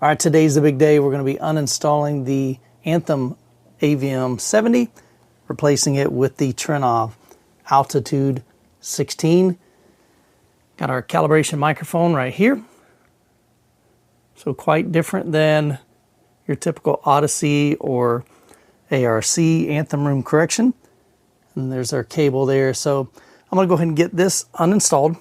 All right, today's the big day. We're going to be uninstalling the Anthem AVM 70, replacing it with the Trinnov Altitude 16. Got our calibration microphone right here. So quite different than your typical Odyssey or ARC Anthem room correction. And there's our cable there. So I'm going to go ahead and get this uninstalled,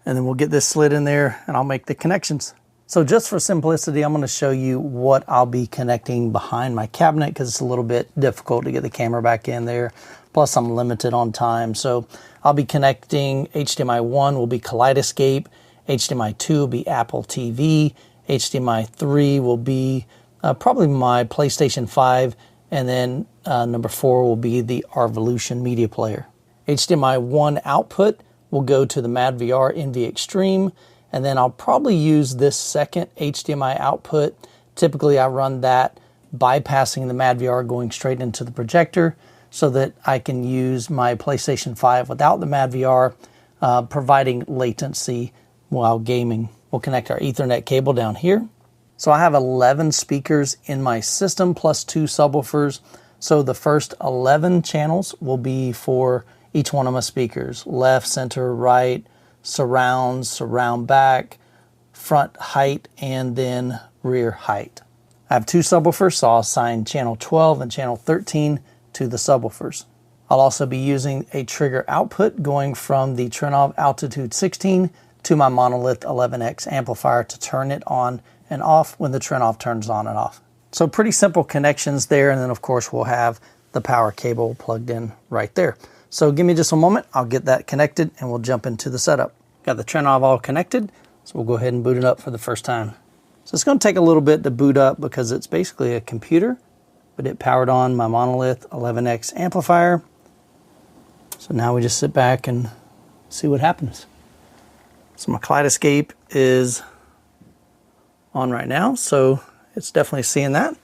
and then we'll get this slid in there and I'll make the connections. So just for simplicity, I'm going to show you what I'll be connecting behind my cabinet because it's a little bit difficult to get the camera back in there. Plus I'm limited on time. So I'll be connecting HDMI 1 will be Kaleidescape, HDMI 2 will be Apple TV, HDMI 3 will be probably my PlayStation 5, and then number 4 will be the Arvolution media player. HDMI 1 output will go to the MadVR NV Extreme, and then I'll probably use this second HDMI output. Typically I run that bypassing the MadVR, going straight into the projector so that I can use my PlayStation 5 without the MadVR, providing latency while gaming. We'll connect our Ethernet cable down here. So I have 11 speakers in my system plus 2 subwoofers. So the first 11 channels will be for each one of my speakers: left, center, right, surround, surround back, front height, and then rear height. I have 2 subwoofers, so I'll assign channel 12 and channel 13 to the subwoofers. I'll also be using a trigger output going from the Trinnov Altitude 16 to my Monolith 11X amplifier to turn it on and off when the Trinnov turns on and off. So pretty simple connections there, and then of course we'll have the power cable plugged in right there. So give me just a moment, I'll get that connected and we'll jump into the setup. Got the Trinnov all connected, so we'll go ahead and boot it up for the first time. So it's going to take a little bit to boot up because it's basically a computer, but it powered on my Monolith 11X amplifier. So now we just sit back and see what happens. So my Kaleidescape is on right now, so it's definitely seeing that.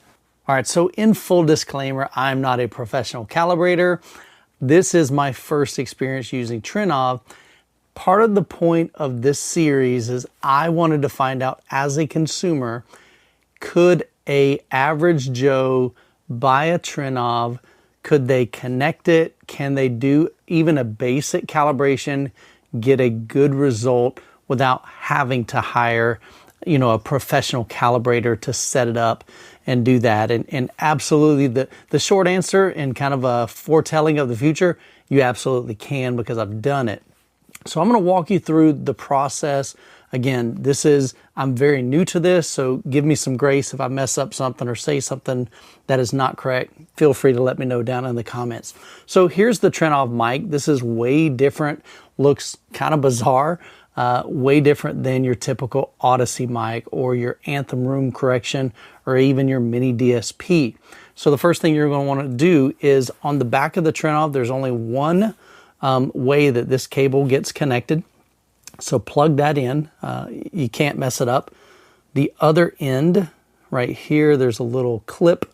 All right, so in full disclaimer, I'm not a professional calibrator. This is my first experience using Trinnov. Part of the point of this series is I wanted to find out, as a consumer, could a average Joe buy a Trinnov? Could they connect it? Can they do even a basic calibration, get a good result without having to hire, you know, a professional calibrator to set it up and do that? And absolutely, the short answer and kind of a foretelling of the future, you absolutely can, because I've done it. So I'm going to walk you through the process. Again, I'm very new to this, so give me some grace if I mess up something or say something that is not correct. Feel free to let me know down in the comments. So here's the Trinnov mic. This is way different, looks kind of bizarre, way different than your typical Odyssey mic or your Anthem room correction or even your mini DSP. So the first thing you're going to want to do is, on the back of the Trinnov, there's only one way that this cable gets connected. So plug that in. You can't mess it up. The other end right here, there's a little clip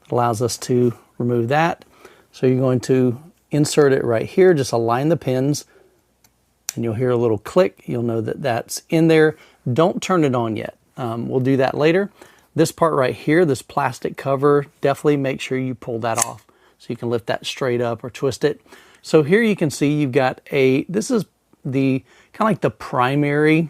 that allows us to remove that. So you're going to insert it right here, just align the pins, and you'll hear a little click. You'll know that that's in there. Don't turn it on yet. We'll do that later. This part right here, this plastic cover, definitely make sure you pull that off so you can lift that straight up or twist it. So here you can see you've got this is the kind of like the primary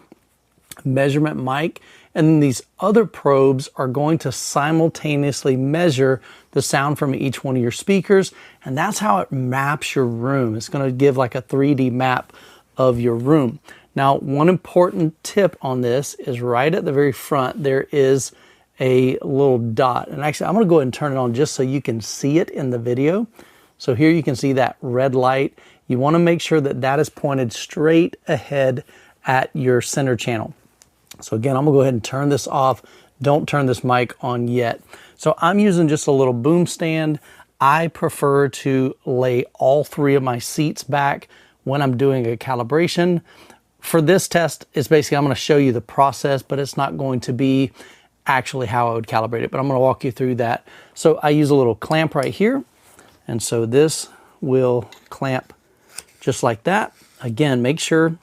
measurement mic, and then these other probes are going to simultaneously measure the sound from each one of your speakers, and that's how it maps your room. It's going to give like a 3D map of your room. Now, one important tip on this is right at the very front, there is a little dot, and actually I'm going to go ahead and turn it on just so you can see it in the video. So here you can see that red light. You want to make sure that that is pointed straight ahead at your center channel. So again, I'm going to go ahead and turn this off. Don't turn this mic on yet. So I'm using just a little boom stand. I prefer to lay all 3 of my seats back when I'm doing a calibration. For this test, it's basically, I'm going to show you the process, but it's not going to be actually how I would calibrate it, but I'm going to walk you through that. So I use a little clamp right here. And so this will clamp just like that. Again, make sure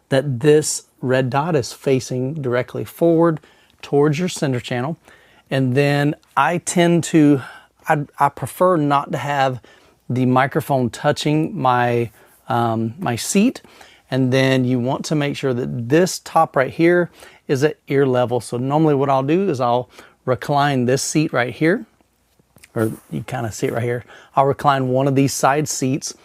that this red dot is facing directly forward. towards your center channel. And then I tend to, I prefer not to have the microphone touching my, my seat. And then you want to make sure that this top right here is at ear level. So normally what I'll do is I'll recline this seat right here, or you kind of see it right here. I'll recline one of these side seats,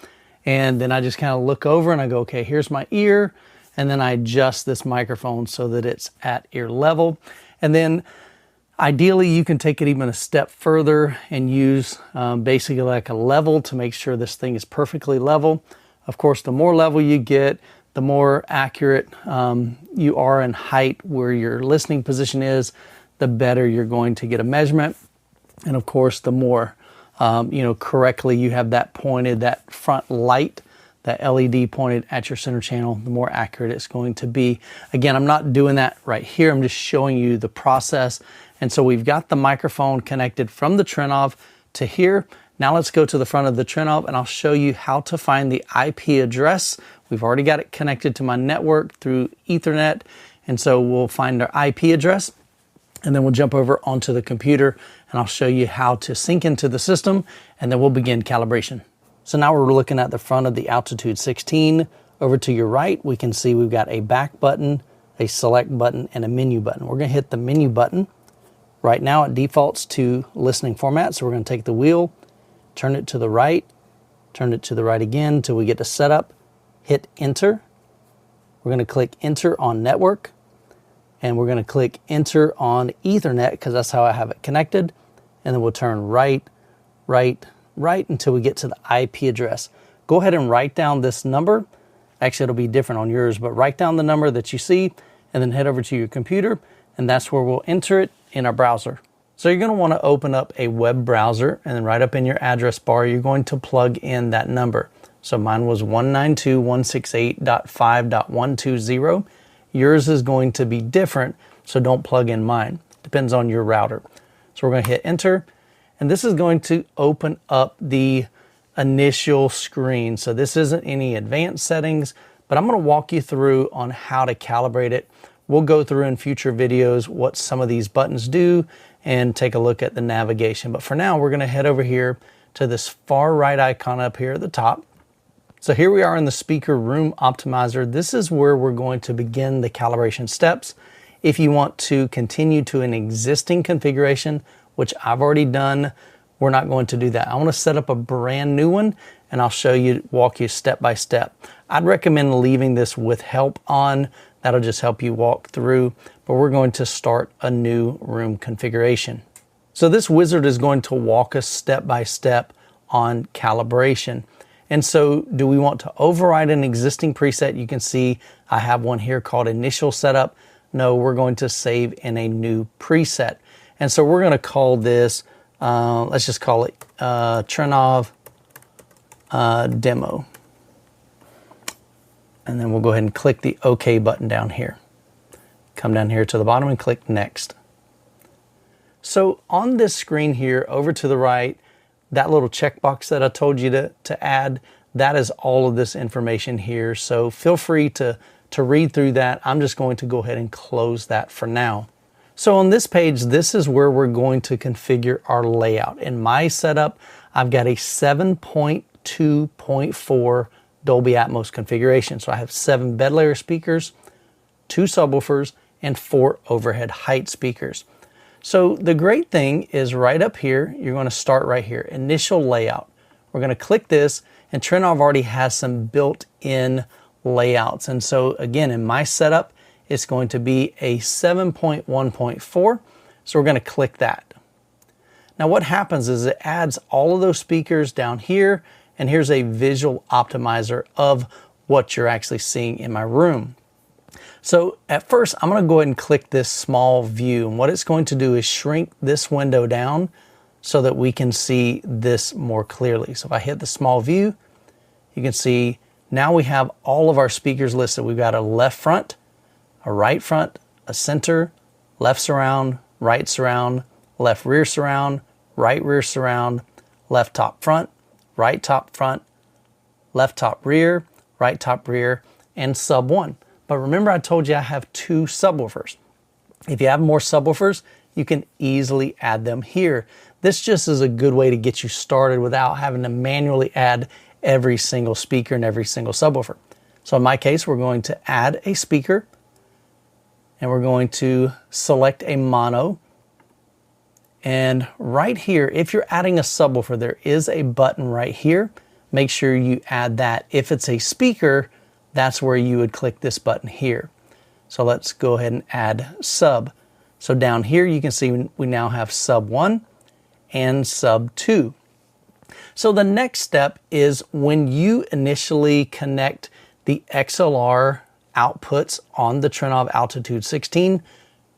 and then I just kind of look over and I go, okay, here's my ear. And then I adjust this microphone so that it's at ear level. And then ideally you can take it even a step further and use basically like a level to make sure this thing is perfectly level. Of course, the more level you get, the more accurate you are in height where your listening position is, the better you're going to get a measurement. And of course, the more correctly you have that pointed, that front light, that LED pointed at your center channel, the more accurate it's going to be. Again, I'm not doing that right here. I'm just showing you the process. And so we've got the microphone connected from the Trinnov to here. Now let's go to the front of the Trinnov and I'll show you how to find the IP address. We've already got it connected to my network through Ethernet. And so we'll find our IP address and then we'll jump over onto the computer and I'll show you how to sync into the system and then we'll begin calibration. So now we're looking at the front of the Altitude 16. Over to your right, we can see we've got a back button, a select button, and a menu button. We're gonna hit the menu button. Right now it defaults to listening format. So we're gonna take the wheel, turn it to the right, turn it to the right again until we get to setup, hit enter. We're gonna click enter on network and we're gonna click enter on Ethernet because that's how I have it connected. And then we'll turn right, right, right until we get to the IP address. Go ahead and write down this number. Actually, it'll be different on yours, but write down the number that you see and then head over to your computer and that's where we'll enter it in our browser. So you're going to want to open up a web browser and then right up in your address bar, you're going to plug in that number. So mine was 192.168.5.120. Yours is going to be different, so don't plug in mine. Depends on your router. So we're going to hit enter, and this is going to open up the initial screen. So this isn't any advanced settings, but I'm going to walk you through on how to calibrate it. We'll go through in future videos what some of these buttons do and take a look at the navigation. But for now, we're going to head over here to this far right icon up here at the top. So here we are in the speaker room optimizer. This is where we're going to begin the calibration steps. If you want to continue to an existing configuration, which I've already done, we're not going to do that. I want to set up a brand new one and I'll show you, walk you step by step. I'd recommend leaving this with help on. That'll just help you walk through, but we're going to start a new room configuration. So this wizard is going to walk us step by step on calibration. And so do we want to override an existing preset? You can see I have one here called initial setup. No, we're going to save in a new preset. And so we're going to call this, let's just call it Trinnov demo. And then we'll go ahead and click the OK button down here. Come down here to the bottom and click next. So on this screen here over to the right, that little checkbox that I told you to add, that is all of this information here. So feel free to read through that. I'm just going to go ahead and close that for now. So on this page, this is where we're going to configure our layout. In my setup, I've got a 7.2.4 Dolby Atmos configuration. So I have 7 bed layer speakers, 2 subwoofers, and 4 overhead height speakers. So the great thing is right up here, you're going to start right here, initial layout. We're going to click this, and Trinnov already has some built-in layouts. And so again, in my setup, it's going to be a 7.1.4. So we're going to click that. Now what happens is it adds all of those speakers down here, and here's a visual optimizer of what you're actually seeing in my room. So at first, I'm going to go ahead and click this small view. And what it's going to do is shrink this window down so that we can see this more clearly. So if I hit the small view, you can see now we have all of our speakers listed. We've got a left front, a right front, a center, left surround, right surround, left rear surround, right rear surround, left top front, right top front, left top rear, right top rear, and sub 1. But remember I told you I have 2 subwoofers. If you have more subwoofers, you can easily add them here. This just is a good way to get you started without having to manually add every single speaker and every single subwoofer. So in my case, we're going to add a speaker, and we're going to select a mono. And right here, if you're adding a subwoofer, there is a button right here. Make sure you add that. If it's a speaker, that's where you would click this button here. So let's go ahead and add sub. So down here, you can see we now have sub 1 and sub 2. So the next step is when you initially connect the XLR outputs on the Trinnov Altitude 16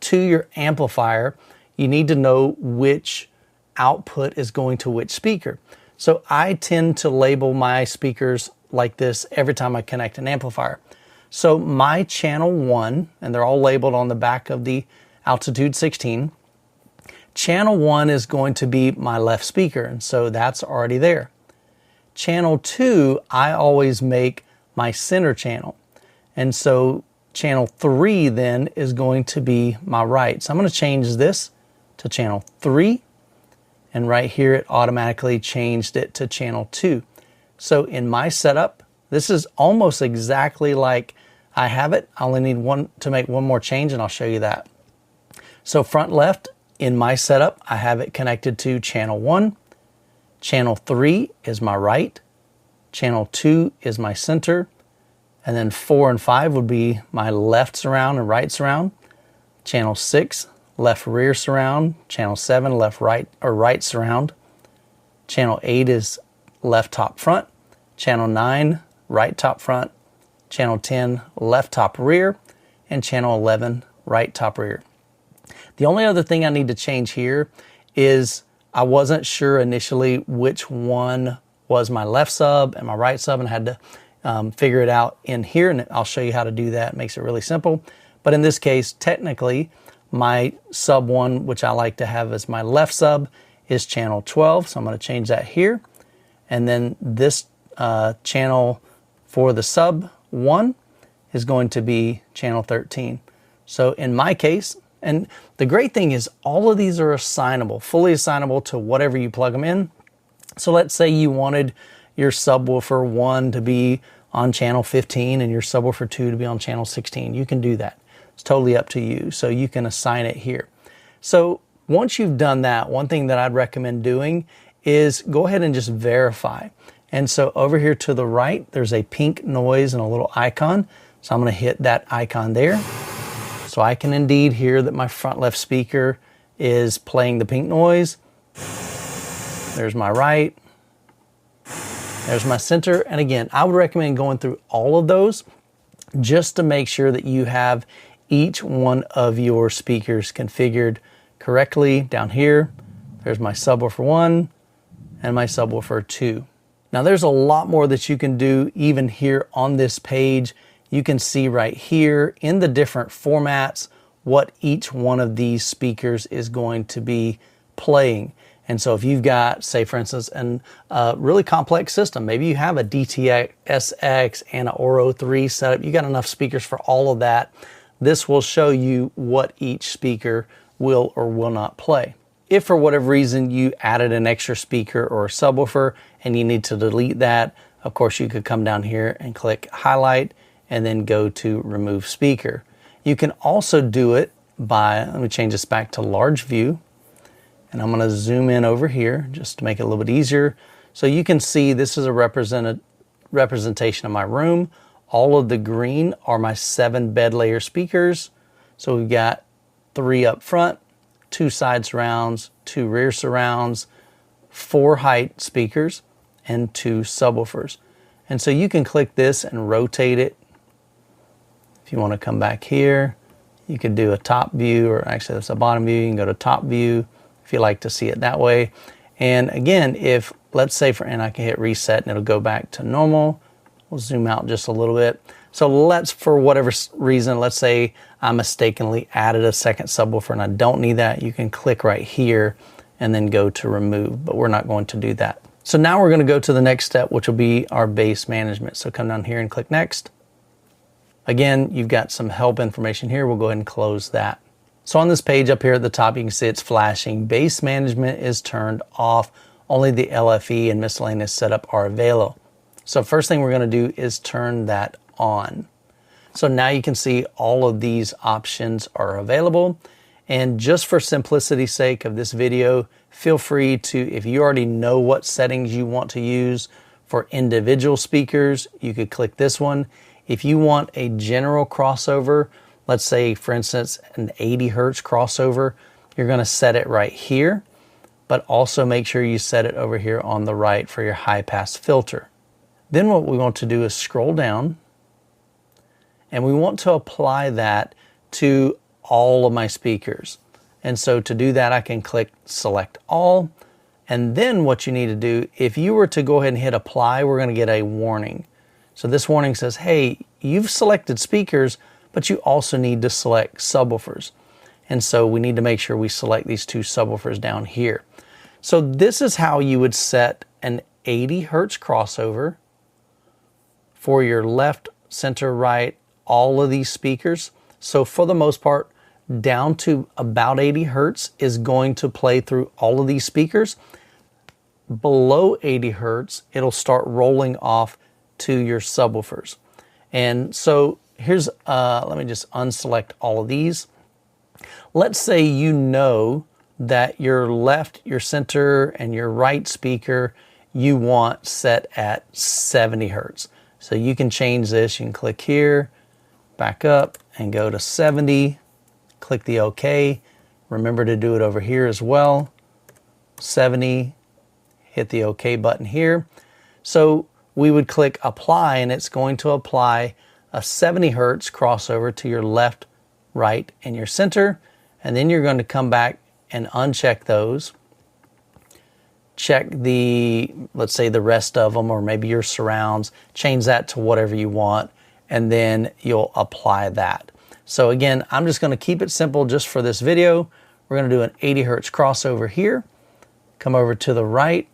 to your amplifier, you need to know which output is going to which speaker. So I tend to label my speakers like this every time I connect an amplifier. So my channel 1, and they're all labeled on the back of the Altitude 16, channel 1 is going to be my left speaker, and so that's already there. Channel 2, I always make my center channel, and so channel 3 then is going to be my right. So I'm going to change this to channel 3, and right here it automatically changed it to channel 2. So in my setup, this is almost exactly like I have it. I only need to make one more change, and I'll show you that. So front left, in my setup, I have it connected to channel 1. Channel 3 is my right. Channel 2 is my center. And then 4 and 5 would be my left surround and right surround. Channel 6, left rear surround. Channel 7, left right or right surround. Channel 8 is left top front. Channel 9, right top front. Channel 10, left top rear. And channel 11, right top rear. The only other thing I need to change here is I wasn't sure initially which one was my left sub and my right sub, and I had to figure it out in here, and I'll show you how to do that. It makes it really simple. But in this case, technically, my sub 1, which I like to have as my left sub, is channel 12, so I'm going to change that here. And then this channel for the sub 1 is going to be channel 13. So in my case, and the great thing is all of these are assignable, fully assignable to whatever you plug them in. So let's say you wanted your subwoofer 1 to be on channel 15 and your subwoofer 2 to be on channel 16. You can do that. It's totally up to you. So you can assign it here. So once you've done that, one thing that I'd recommend doing is go ahead and just verify. And so over here to the right, there's a pink noise and a little icon. So I'm going to hit that icon there. So I can indeed hear that my front left speaker is playing the pink noise. There's my right. There's my center. And again, I would recommend going through all of those just to make sure that you have each one of your speakers configured correctly. Down here, there's my subwoofer 1 and my subwoofer 2. Now there's a lot more that you can do even here on this page. You can see right here in the different formats what each one of these speakers is going to be playing. And so if you've got, say for instance, a really complex system, maybe you have a DTSX and an Oro 3 setup, you got enough speakers for all of that, this will show you what each speaker will or will not play. If for whatever reason you added an extra speaker or a subwoofer and you need to delete that, of course you could come down here and click highlight and then go to remove speaker. You can also do it by, let me change this back to large view, and I'm going to zoom in over here just to make it a little bit easier. So you can see this is a representation of my room. All of the green are my 7 bed layer speakers. So we've got 3 up front, 2 side surrounds, 2 rear surrounds, 4 height speakers, and 2 subwoofers. And so you can click this and rotate it. If you want to come back here, you could do a top view, or actually that's a bottom view. You can go to top view if you like to see it that way. And again, if let's say and I can hit reset and it'll go back to normal. We'll zoom out just a little bit. So let's, for whatever reason, let's say I mistakenly added a second subwoofer and I don't need that. You can click right here and then go to remove, but we're not going to do that. So now we're going to go to the next step, which will be our bass management. So come down here and click next. Again, you've got some help information here. We'll go ahead and close that. So on this page up here at the top, you can see it's flashing. Bass management is turned off. Only the LFE and miscellaneous setup are available. So first thing we're going to do is turn that on. So now you can see all of these options are available. And just for simplicity's sake of this video, feel free to, if you already know what settings you want to use for individual speakers, you could click this one. If you want a general crossover, let's say for instance an 80 hertz crossover, you're going to set it right here, but also make sure you set it over here on the right for your high pass filter. Then what we want to do is scroll down, and we want to apply that to all of my speakers. And so to do that, I can click select all. And then what you need to do, if you were to go ahead and hit apply, we're going to get a warning. So this warning says, hey, you've selected speakers, but you also need to select subwoofers. And so we need to make sure we select these two subwoofers down here. So this is how you would set an 80 hertz crossover for your left, center, right, all of these speakers. So for the most part, down to about 80 hertz is going to play through all of these speakers. Below 80 hertz, it'll start rolling off to your subwoofers. And so here's, let me just unselect all of these. Let's say you know that your left, your center, and your right speaker you want set at 70 hertz. So you can change this. You can click here, back up, and go to 70. Click the OK. Remember to do it over here as well. 70. Hit the OK button here. So we would click apply, and it's going to apply a 70 hertz crossover to your left, right, and your center. And then you're going to come back and uncheck those. Check the, let's say the rest of them, or maybe your surrounds, change that to whatever you want, and then you'll apply that. So again, I'm just going to keep it simple just for this video. We're going to do an 80 hertz crossover here. Come over to the right.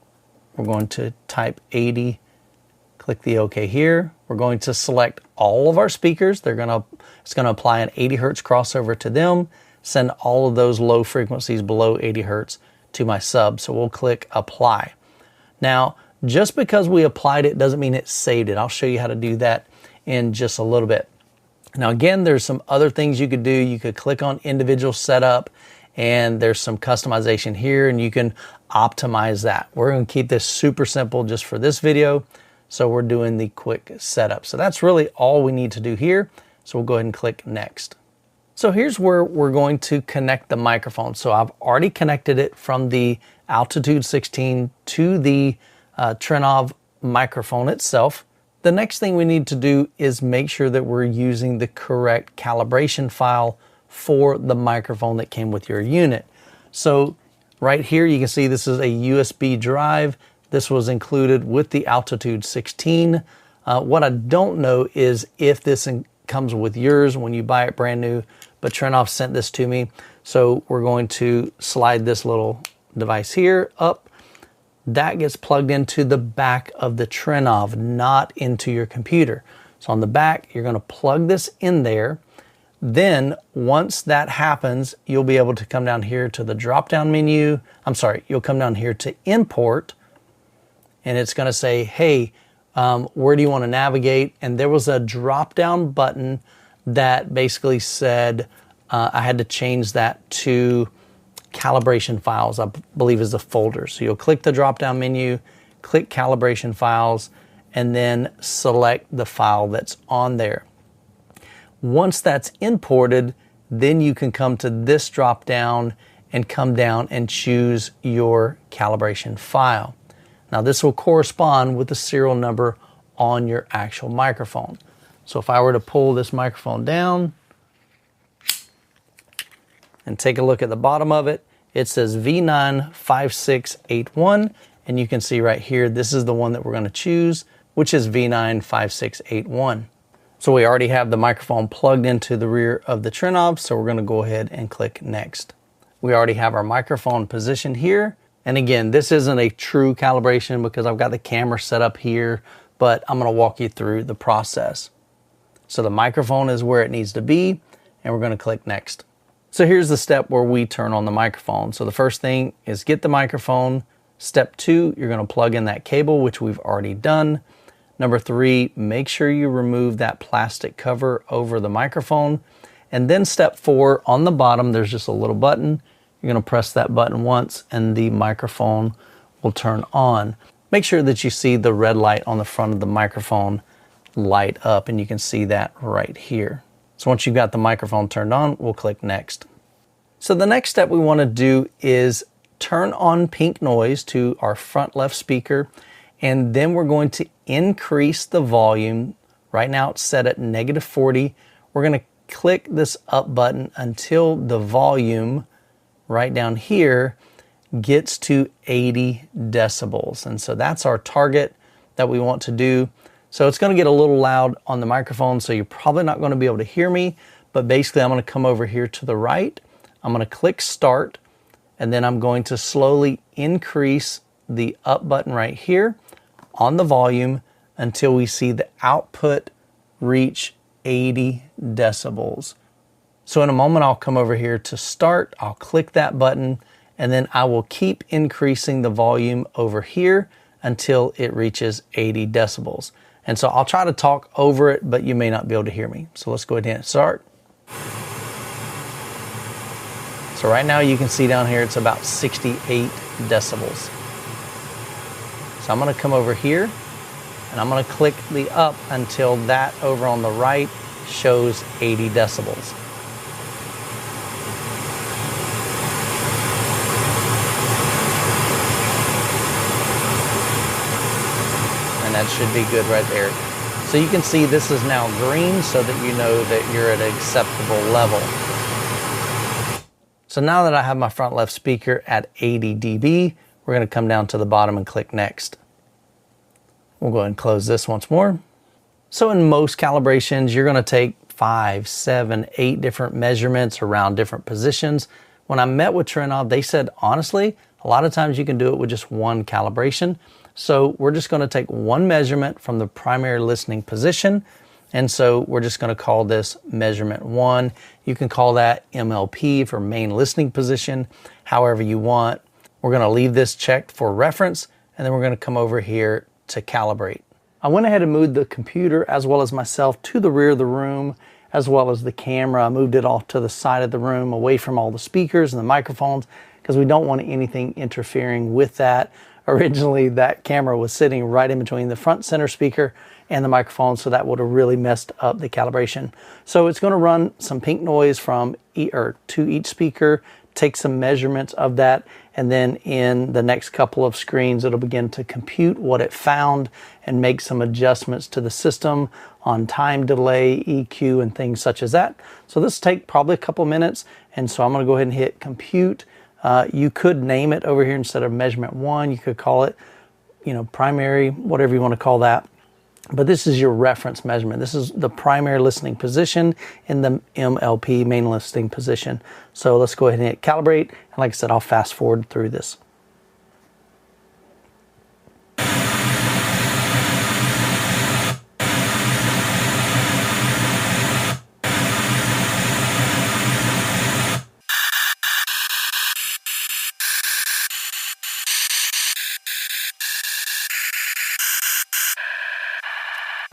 We're going to type 80, click the OK here. We're going to select all of our speakers. It's going to apply an 80 hertz crossover to them, send all of those low frequencies below 80 hertz to my sub. So we'll click apply. Now, just because we applied it doesn't mean it saved it. I'll show you how to do that in just a little bit. Now again, there's some other things you could do. You could click on individual setup, and there's some customization here, and you can optimize that. We're going to keep this super simple just for this video. So we're doing the quick setup. So that's really all we need to do here. So we'll go ahead and click next. So here's where we're going to connect the microphone. So I've already connected it from the Altitude 16 to the Trinnov microphone itself. The next thing we need to do is make sure that we're using the correct calibration file for the microphone that came with your unit. So right here you can see this is a USB drive. This was included with the Altitude 16. What I don't know is if this comes with yours when you buy it brand new, but Trinnov sent this to me. So we're going to slide this little device here up. That gets plugged into the back of the Trinnov, not into your computer. So on the back, you're going to plug this in there. Then once that happens, you'll be able to come down here to the drop-down menu. You'll come down here to import, and it's going to say, hey, where do you want to navigate? And there was a drop-down button that basically said I had to change that to calibration files, I believe is the folder. So you'll click the drop-down menu, click calibration files, and then select the file that's on there. Once that's imported, then you can come to this drop-down and come down and choose your calibration file. Now this will correspond with the serial number on your actual microphone. So if I were to pull this microphone down and take a look at the bottom of it, it says V95681, and you can see right here, this is the one that we're going to choose, which is V95681. So we already have the microphone plugged into the rear of the Trinnov, so we're going to go ahead and click next. We already have our microphone positioned here, and again, this isn't a true calibration because I've got the camera set up here, but I'm going to walk you through the process. So the microphone is where it needs to be, and we're going to click next. So here's the step where we turn on the microphone. So the first thing is get the microphone. Step 2, you're going to plug in that cable, which we've already done. Number 3, make sure you remove that plastic cover over the microphone. And then step 4, on the bottom, there's just a little button. You're going to press that button once and the microphone will turn on. Make sure that you see the red light on the front of the microphone light up, and you can see that right here. So once you've got the microphone turned on, we'll click next. So the next step we want to do is turn on pink noise to our front left speaker, and then we're going to increase the volume. Right now it's set at -40. We're going to click this up button until the volume right down here gets to 80 decibels. And so that's our target that we want to do. So it's going to get a little loud on the microphone, so you're probably not going to be able to hear me, but basically I'm going to come over here to the right. I'm going to click start, and then I'm going to slowly increase the up button right here on the volume until we see the output reach 80 decibels. So in a moment, I'll come over here to start, I'll click that button, and then I will keep increasing the volume over here until it reaches 80 decibels. And so I'll try to talk over it, but you may not be able to hear me. So let's go ahead and start. So right now you can see down here, it's about 68 decibels. So I'm gonna come over here and I'm gonna click the up until that over on the right shows 80 decibels. And that should be good right there. So you can see this is now green so that you know that you're at an acceptable level. So now that I have my front left speaker at 80 dB, we're going to come down to the bottom and click next. We'll go ahead and close this once more. So in most calibrations, you're going to take 5, 7, 8 different measurements around different positions. When I met with Trinnov, they said, honestly, a lot of times you can do it with just one calibration. So we're just going to take one measurement from the primary listening position. And so we're just going to call this measurement 1. You can call that MLP for main listening position, however you want. We're going to leave this checked for reference, and then we're going to come over here to calibrate. I went ahead and moved the computer as well as myself to the rear of the room, as well as the camera. I moved it off to the side of the room, away from all the speakers and the microphones, because we don't want anything interfering with that. Originally, that camera was sitting right in between the front center speaker and the microphone, so that would have really messed up the calibration. So it's going to run some pink noise from to each speaker, take some measurements of that, and then in the next couple of screens, it'll begin to compute what it found and make some adjustments to the system on time delay, EQ, and things such as that. So this will take probably a couple minutes, and so I'm going to go ahead and hit compute. You could name it over here instead of measurement 1. You could call it, primary, whatever you want to call that. But this is your reference measurement. This is the primary listening position in the MLP, main listening position. So let's go ahead and hit calibrate. And like I said, I'll fast forward through this.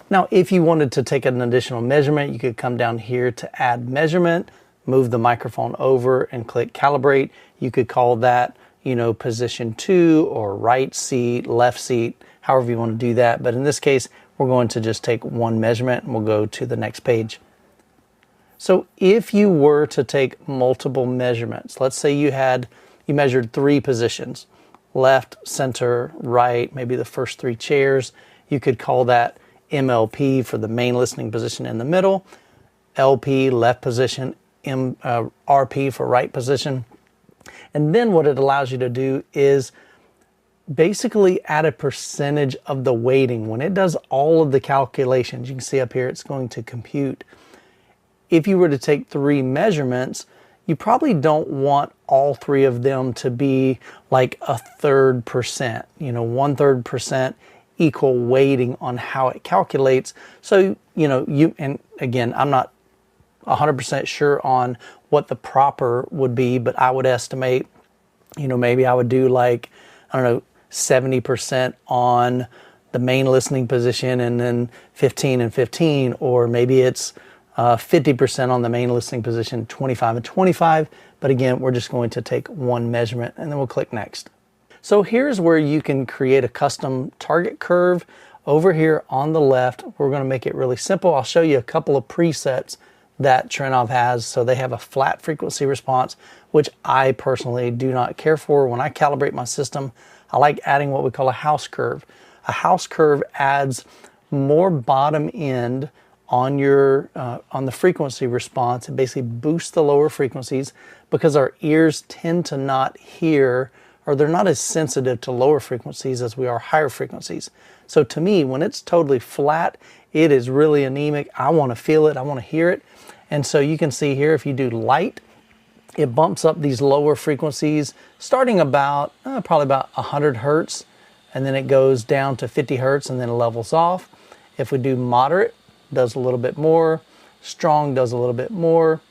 Now, if you wanted to take an additional measurement, you could come down here to add measurement, move the microphone over and click calibrate. You could call that, position 2 or right seat, left seat, however you want to do that. But in this case, we're going to just take one measurement and we'll go to the next page. So if you were to take multiple measurements, let's say you measured 3 positions, left, center, right, maybe the first 3 chairs, you could call that MLP for the main listening position in the middle, LP left position, RP for right position. And then what it allows you to do is basically add a percentage of the weighting. When it does all of the calculations, you can see up here it's going to compute. If you were to take 3 measurements, you probably don't want all 3 of them to be like 1/3%, 1/3% equal weighting on how it calculates. So, and again, I'm not 100% sure on what the proper would be, but I would estimate, you know, maybe I would do like, I don't know, 70% on the main listening position and then 15 and 15, or maybe it's 50% on the main listening position, 25 and 25. But again, we're just going to take one measurement and then we'll click next. So here's where you can create a custom target curve. Over here on the left, we're going to make it really simple. I'll show you a couple of presets that Trinnov has. So they have a flat frequency response, which I personally do not care for. When I calibrate my system, I like adding what we call a house curve. A house curve adds more bottom end on your on the frequency response. It basically boosts the lower frequencies because our ears tend to not hear, or they're not as sensitive to lower frequencies as we are higher frequencies. So to me, when it's totally flat, it is really anemic. I want to feel it, I want to hear it. And so you can see here, if you do light, it bumps up these lower frequencies starting about probably about 100 hertz, and then it goes down to 50 hertz and then it levels off. If we do moderate, does a little bit more, strong does a little bit more,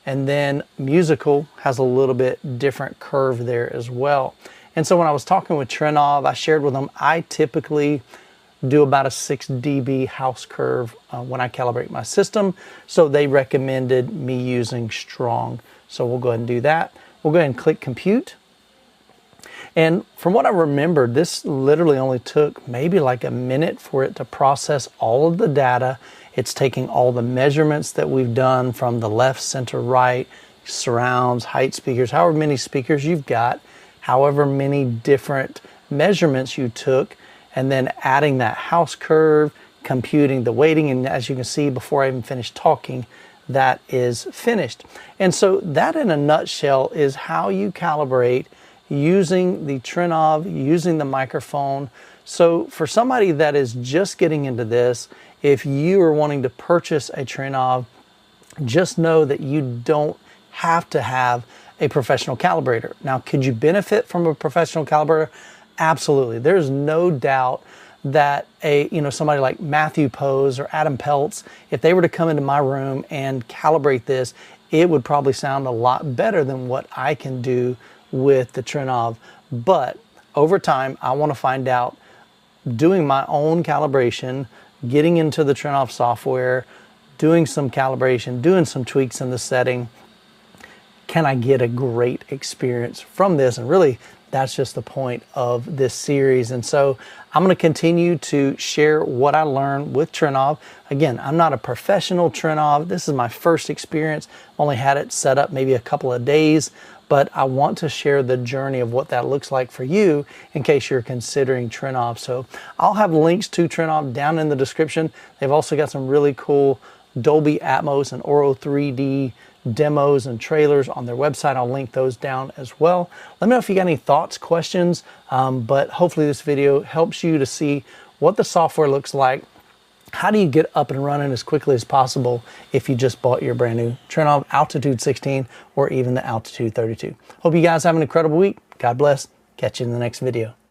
and then musical has a little bit different curve there as well. And so when I was talking with Trinnov, I shared with them, I typically do about a 6 dB house curve when I calibrate my system. So they recommended me using strong. So we'll go ahead and do that. We'll go ahead and click compute. And from what I remember, this literally only took maybe like a minute for it to process all of the data. It's taking all the measurements that we've done from the left, center, right, surrounds, height speakers, however many speakers you've got, however many different measurements you took, and then adding that house curve, computing the weighting, and as you can see before I even finish talking, that is finished. And so that in a nutshell is how you calibrate using the Trinnov, using the microphone. So for somebody that is just getting into this, if you are wanting to purchase a Trinnov, just know that you don't have to have a professional calibrator. Now, could you benefit from a professional calibrator? Absolutely. There's no doubt that somebody like Matthew Pose or Adam Peltz, if they were to come into my room and calibrate this, it would probably sound a lot better than what I can do with the Trinnov. But over time, I want to find out, doing my own calibration, getting into the Trinnov software, doing some calibration, doing some tweaks in the setting, can I get a great experience from this? And really, that's just the point of this series. And so I'm going to continue to share what I learned with Trinnov. Again, I'm not a professional Trinnov. This is my first experience. Only had it set up maybe a couple of days, but I want to share the journey of what that looks like for you in case you're considering Trinnov. So I'll have links to Trinnov down in the description. They've also got some really cool Dolby Atmos and Oro 3D demos and trailers on their website. I'll link those down as well. Let me know if you got any thoughts, questions, but hopefully this video helps you to see what the software looks like. How do you get up and running as quickly as possible if you just bought your brand new Trinnov Altitude 16 or even the Altitude 32? Hope you guys have an incredible week. God bless. Catch you in the next video.